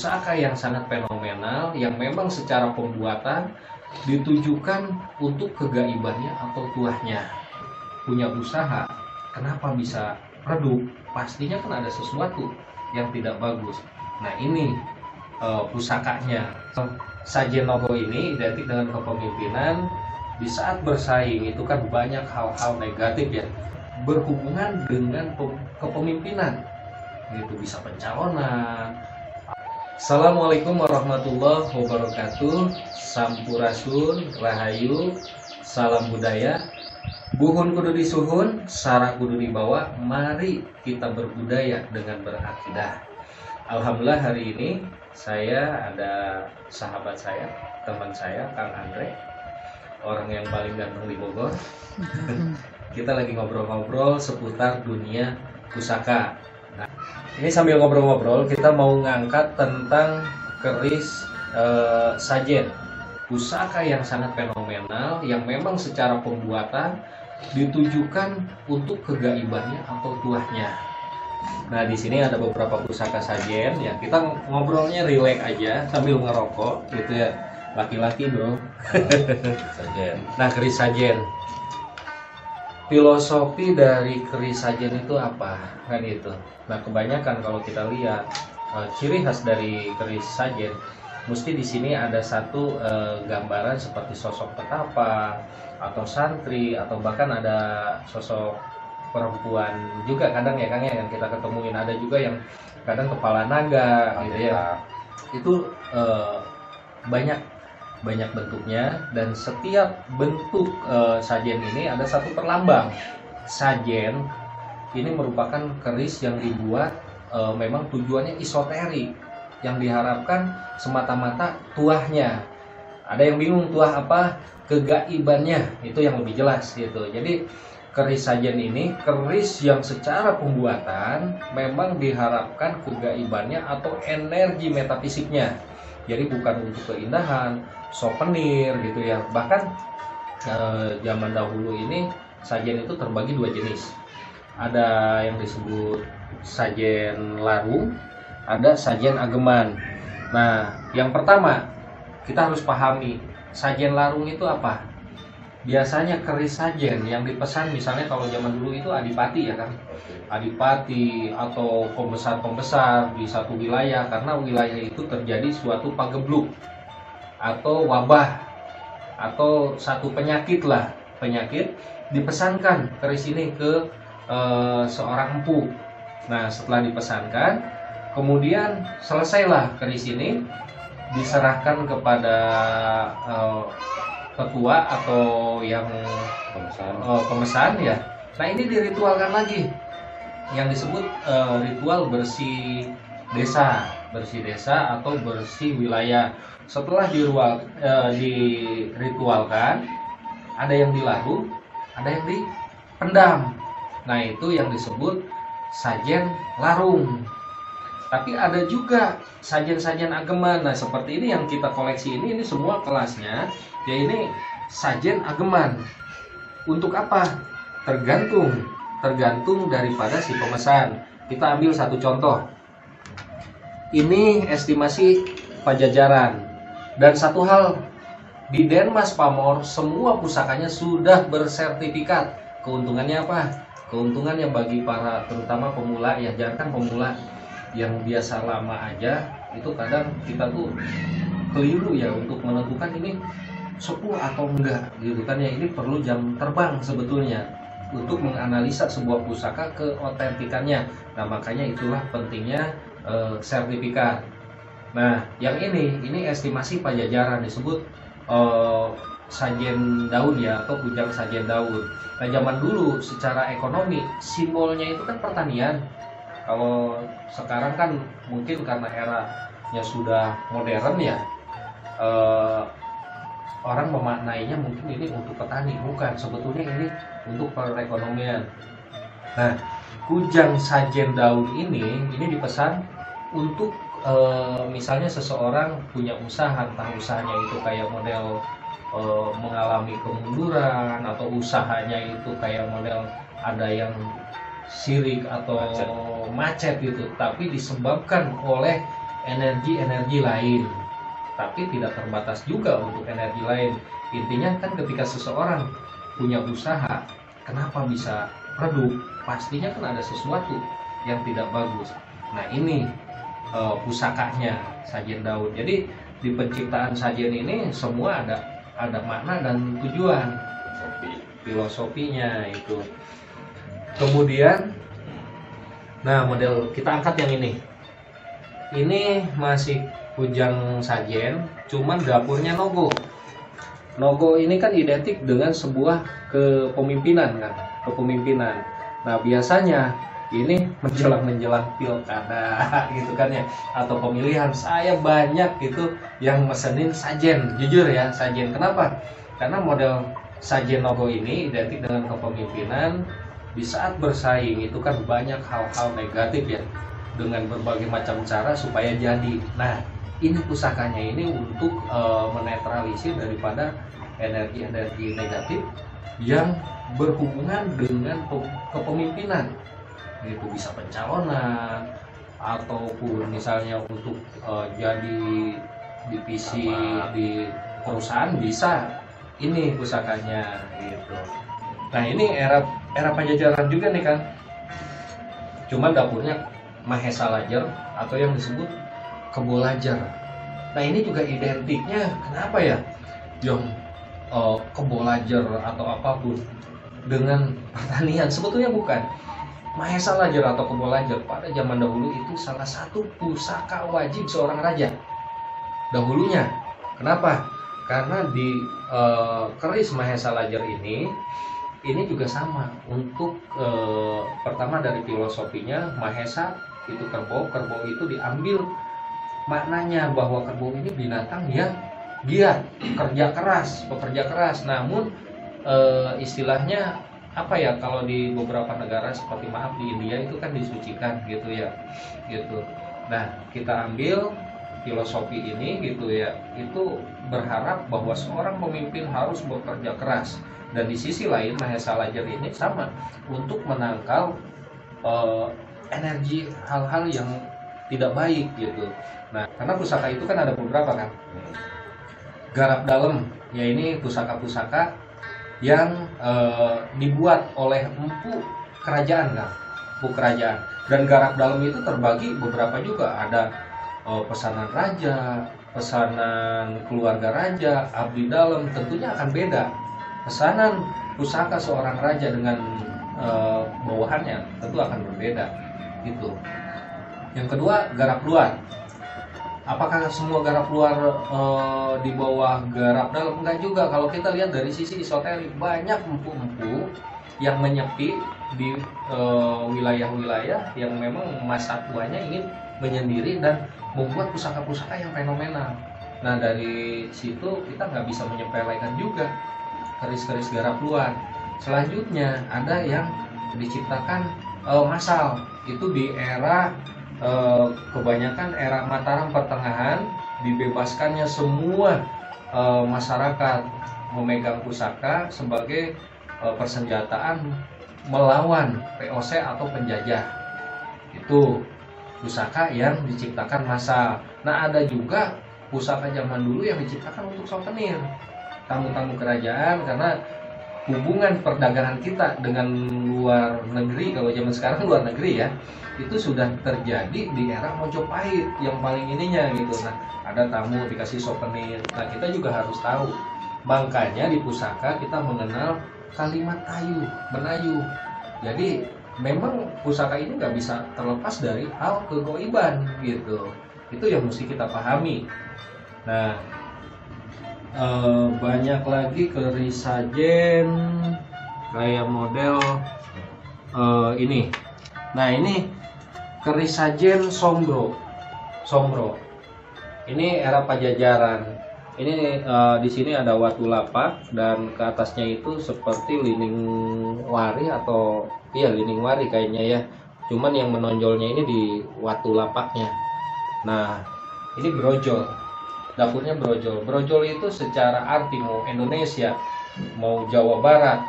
pusaka yang sangat fenomenal yang memang secara pembuatan ditujukan untuk kegaibannya atau tuahnya. Punya usaha, kenapa bisa redup? Pastinya kan ada sesuatu yang tidak bagus. Nah ini pusakanya. Sajen Nogo ini identik dengan kepemimpinan. Di saat bersaing itu kan banyak hal-hal negatif ya, berhubungan dengan kepemimpinan. Itu bisa pencalonan. Assalamualaikum warahmatullahi wabarakatuh. Sampurasun, rahayu, salam budaya. Buhun kudu disuhun, sara kudu dibawa. Mari kita berbudaya dengan berakidah. Alhamdulillah hari ini saya ada sahabat saya, teman saya, Kang Andre, orang yang paling ganteng di Bogor. Kita lagi ngobrol-ngobrol seputar dunia pusaka. Nah, ini sambil ngobrol-ngobrol kita mau ngangkat tentang keris sajen, pusaka yang sangat fenomenal yang memang secara pembuatan ditujukan untuk kegaibannya atau tuahnya. Nah di sini ada beberapa pusaka sajen ya, kita ngobrolnya rileks aja sambil ngerokok gitu ya, laki-laki bro. Sajen. Nah keris sajen, filosofi dari keris sajen itu apa kan itu. Nah kebanyakan kalau kita lihat ciri khas dari keris sajen, mesti di sini ada satu gambaran seperti sosok petapa atau santri, atau bahkan ada sosok perempuan juga kadang ya Kang ya, yang kita ketemuin. Ada juga yang kadang kepala naga gitu ya. Itu banyak bentuknya, dan setiap bentuk sajen ini ada satu perlambang. Sajen ini merupakan keris yang dibuat memang tujuannya esoterik, yang diharapkan semata-mata tuahnya. Ada yang bingung tuah apa, kegaibannya itu yang lebih jelas gitu. Jadi keris sajen ini keris yang secara pembuatan memang diharapkan kegaibannya atau energi metafisiknya. Jadi bukan untuk keindahan, souvenir gitu ya. Bahkan zaman dahulu ini sajen itu terbagi dua jenis. Ada yang disebut sajen larung, ada sajen ageman. Nah, yang pertama kita harus pahami sajen larung itu apa. Biasanya keris sajen yang dipesan, misalnya kalau zaman dulu itu adipati ya kan, adipati atau pembesar-pembesar di satu wilayah, karena wilayah itu terjadi suatu pagebluk atau wabah atau satu penyakit lah, penyakit, dipesankan keris ini ke seorang empu. Nah setelah dipesankan, kemudian selesailah keris ini diserahkan kepada ketua atau yang pemesan ya. Nah ini diritualkan lagi, yang disebut ritual bersih desa atau bersih wilayah. Setelah diritualkan, ada yang dilarung, ada yang dipendam. Nah itu yang disebut sajen larung. Tapi ada juga sajen-sajen ageman. Nah seperti ini yang kita koleksi ini semua kelasnya ya, ini sajen ageman. Untuk apa? Tergantung daripada si pemesan. Kita ambil satu contoh. Ini estimasi Pajajaran. Dan satu hal, di Denmas Pamor semua pusakanya sudah bersertifikat. Keuntungannya apa? Keuntungannya bagi para terutama pemula ya, jangan pemula yang biasa lama aja, itu kadang kita tuh keliru ya untuk menentukan ini sepuh atau enggak gitu kan ya. Ini perlu jam terbang sebetulnya untuk menganalisa sebuah pusaka keotentikannya. Nah makanya itulah pentingnya sertifikat. Nah yang ini estimasi Pajajaran, disebut sajen daun ya, atau kujang sajen daun. Nah zaman dulu secara ekonomi simbolnya itu kan pertanian. Kalau sekarang kan mungkin karena eranya sudah modern ya, orang memaknainya mungkin ini untuk petani, bukan, sebetulnya ini untuk perekonomian. Nah kujang sajen daun ini dipesan untuk misalnya seseorang punya usaha, entah usahanya itu kayak model mengalami kemunduran, atau usahanya itu kayak model ada yang sirik atau macet gitu, tapi disebabkan oleh energi-energi lain, tapi tidak terbatas juga untuk energi lain. Intinya kan ketika seseorang punya usaha, kenapa bisa redup? Pastinya kan ada sesuatu yang tidak bagus. Nah ini pusakanya sajen daun. Jadi di penciptaan sajen ini semua ada makna dan tujuan, filosofinya itu. Kemudian, nah model kita angkat yang ini. Ini masih kujang sajen, cuman dapurnya nogo. Nogo ini kan identik dengan sebuah kepemimpinan kan, kepemimpinan. Nah biasanya ini menjelang pilkada gitu kan ya, atau pemilihan, saya banyak gitu yang mesenin sajen, jujur ya sajen. Kenapa? Karena model sajen nogo ini identik dengan kepemimpinan. Di saat bersaing itu kan banyak hal-hal negatif ya, dengan berbagai macam cara supaya jadi. Nah ini pusakanya ini untuk menetralisir daripada energi-energi negatif yang berhubungan dengan kepemimpinan. Itu bisa pencalonan ataupun misalnya untuk jadi divisi di perusahaan, bisa ini pusakanya gitu. Nah ini era Pajajaran juga nih kan, cuman dapurnya Mahesa Lajer atau yang disebut Kebo Lajer. Nah ini juga identiknya kenapa ya yang Kebo Lajer atau apapun dengan pertanian? Sebetulnya bukan. Mahesa Lajer atau Kebo Lajer pada zaman dahulu itu salah satu pusaka wajib seorang raja dahulunya. Kenapa? Karena di keris Mahesa Lajer ini juga sama. Untuk pertama dari filosofinya, Mahesa itu kerbau itu diambil maknanya bahwa kerbau ini binatang yang giat, pekerja keras. Namun istilahnya apa ya, kalau di beberapa negara seperti maaf di India itu kan disucikan gitu ya, gitu. Nah kita ambil filosofi ini gitu ya, itu berharap bahwa seorang pemimpin harus bekerja keras. Dan di sisi lain Mahesa Lajer ini sama, untuk menangkal energi hal-hal yang tidak baik gitu. Nah karena pusaka itu kan ada beberapa kan, garap dalam ya, ini pusaka-pusaka yang dibuat oleh empu kerajaan kan, empu kerajaan. Dan garap dalam itu terbagi beberapa juga, ada pesanan raja, pesanan keluarga raja, abdi dalam. Tentunya akan beda pesanan pusaka seorang raja dengan bawahannya, tentu akan berbeda gitu. Yang kedua, garap luar. Apakah semua garap luar di bawah garap dalam? Enggak juga. Kalau kita lihat dari sisi esoterik, banyak empu-empu yang menyepi di wilayah-wilayah yang memang masa tuanya ingin menyendiri dan membuat pusaka-pusaka yang fenomenal. Nah dari situ kita nggak bisa menyepelekan juga keris-keris garap luar. Selanjutnya ada yang diciptakan massal, itu di era kebanyakan era Mataram Pertengahan, dibebaskannya semua masyarakat memegang pusaka sebagai persenjataan melawan VOC atau penjajah. Itu pusaka yang diciptakan massal. Nah ada juga pusaka zaman dulu yang diciptakan untuk souvenir tamu-tamu kerajaan, karena hubungan perdagangan kita dengan luar negeri, kalau zaman sekarang luar negeri ya, itu sudah terjadi di era Mojopahit yang paling ininya gitu. Nah ada tamu dikasih souvenir. Nah kita juga harus tahu, makanya di pusaka kita mengenal kalimat ayu, menayu. Jadi memang pusaka ini nggak bisa terlepas dari hal kegoiban gitu. Itu yang mesti kita pahami. Nah banyak lagi keris sajen kayak model ini. Nah ini keris sajen sombro. Ini era Pajajaran. Ini di sini ada watu lapak dan ke atasnya itu seperti lining wari atau iya lining wari kayaknya ya. Cuman yang menonjolnya ini di watu lapaknya. Nah ini brojol. Dapurnya brojol. Brojol itu secara arti mau Indonesia, mau Jawa Barat,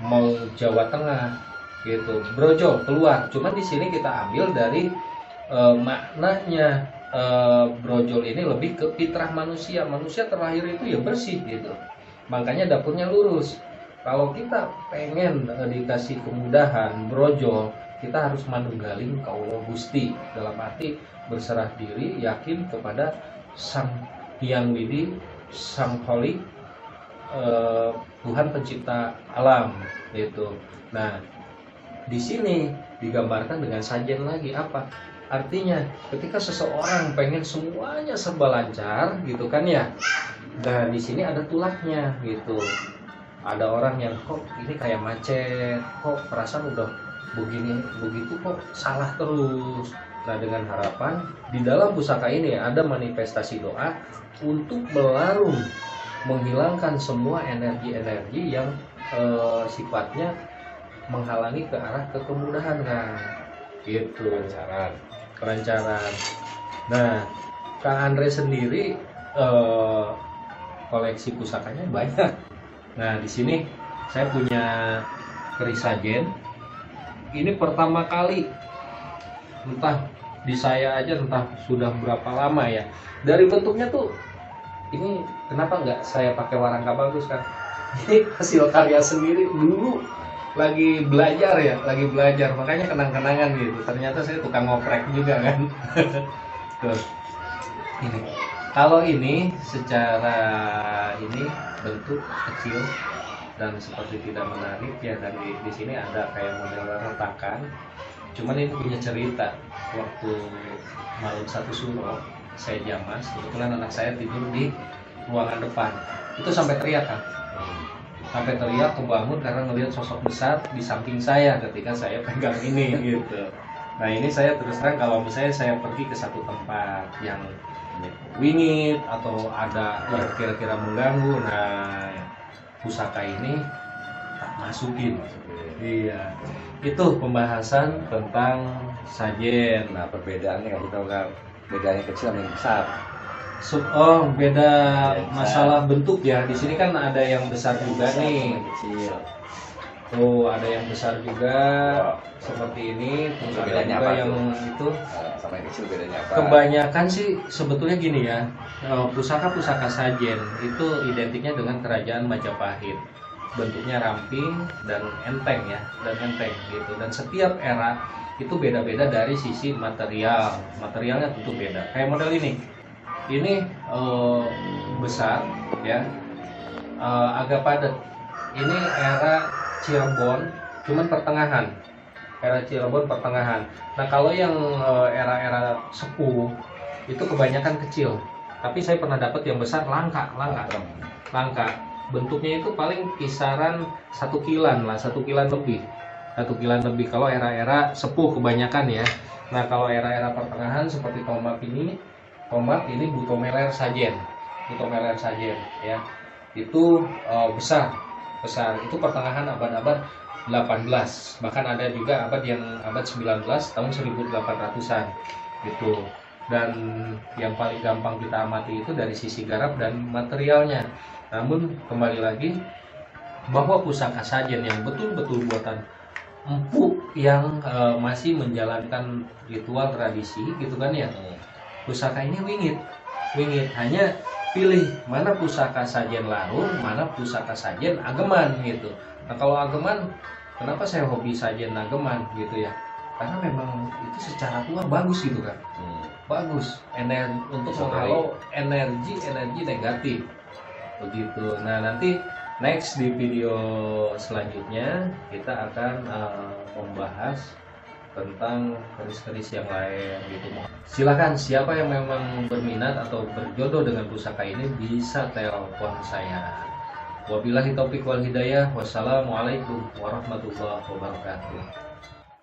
mau Jawa Tengah, gitu. Brojol keluar. Cuman di sini kita ambil dari maknanya brojol ini lebih ke fitrah manusia. Manusia terlahir itu ya bersih gitu. Makanya dapurnya lurus. Kalau kita pengen dikasih kemudahan brojol, kita harus manunggaling kaulo Gusti, dalam arti berserah diri, yakin kepada Sang Hyang Widi, Sang Holik, Tuhan pencipta alam gitu. Nah, di sini digambarkan dengan sajen lagi. Apa artinya? Ketika seseorang pengen semuanya serba lancar gitu kan ya. Nah, di sini ada tulaknya gitu. Ada orang yang kok ini kayak macet, kok perasaan udah begini begitu kok salah terus. Nah, dengan harapan di dalam pusaka ini ada manifestasi doa untuk melarung, menghilangkan semua energi-energi yang sifatnya menghalangi ke arah kemudahan kan gitu. Kelancaran. Nah, Kak Andre sendiri koleksi pusakanya banyak. Nah, di sini saya punya keris sajen. Ini pertama kali, entah di saya aja entah sudah berapa lama ya. Dari bentuknya tuh ini kenapa nggak saya pakai warangka bagus kan? Ini hasil karya sendiri dulu lagi belajar ya, makanya kenang-kenangan gitu. Ternyata saya tukang ngoprek juga kan. Tuh. Ini. Kalau ini secara ini bentuk kecil dan seperti tidak menarik ya, dan di sini ada kayak model retakan. Cuman ini punya cerita. Waktu malam satu suro saya jamas, kebetulan anak saya tidur di ruangan depan. Itu sampai teriak kan. Sampai teriak, kebangun karena ngelihat sosok besar di samping saya ketika saya pegang ini gitu. Nah, ini saya terus terang kalau misalnya saya pergi ke satu tempat yang wingit atau ada yang kira-kira mengganggu, nah pusaka ini tak masukin. Iya, itu pembahasan tentang sajen. Nah, perbedaannya kalau tahu kan, bedanya kecil sama yang besar. Beda masalah bentuk ya. Di sini kan ada yang besar juga nih. Kecil. Tuh, ada yang besar juga seperti ini. Terus ada juga yang itu. Sama yang kecil bedanya apa? Kebanyakan sih sebetulnya gini ya. Pusaka-pusaka sajen itu identiknya dengan kerajaan Majapahit. Bentuknya ramping dan enteng ya, gitu. Dan setiap era itu beda-beda dari sisi material. Materialnya tentu beda. Kayak model ini. Ini besar ya, agak padat. Ini era Cirebon, cuman pertengahan. Era Cirebon pertengahan. Nah, kalau yang era-era sepuh itu kebanyakan kecil. Tapi saya pernah dapat yang besar, langka. Bentuknya itu paling kisaran 1 kilan lah, 1 kilan lebih. 1 kilan lebih kalau era-era sepuh kebanyakan ya. Nah, kalau era-era pertengahan seperti tombak ini butomeler sajen ya. Itu besar. Itu pertengahan abad-abad 18. Bahkan ada juga abad 19 tahun 1800-an gitu. Dan yang paling gampang kita amati itu dari sisi garap dan materialnya. Namun kembali lagi bahwa pusaka sajen yang betul-betul buatan empu yang masih menjalankan ritual tradisi gitu kan ya. Pusaka ini wingit, hanya pilih mana pusaka sajen larung, mana pusaka sajen ageman gitu. Nah, kalau ageman, kenapa saya hobi sajen ageman gitu ya? Karena memang itu secara tua bagus gitu kan. Bagus untuk menghalau energi negatif begitu. Nah, nanti next di video selanjutnya kita akan membahas tentang keris-keris yang lain gitu. Silakan siapa yang memang berminat atau berjodoh dengan pusaka ini bisa telepon saya. Wabillahi taufiq wal hidayah. Wassalamualaikum warahmatullahi wabarakatuh.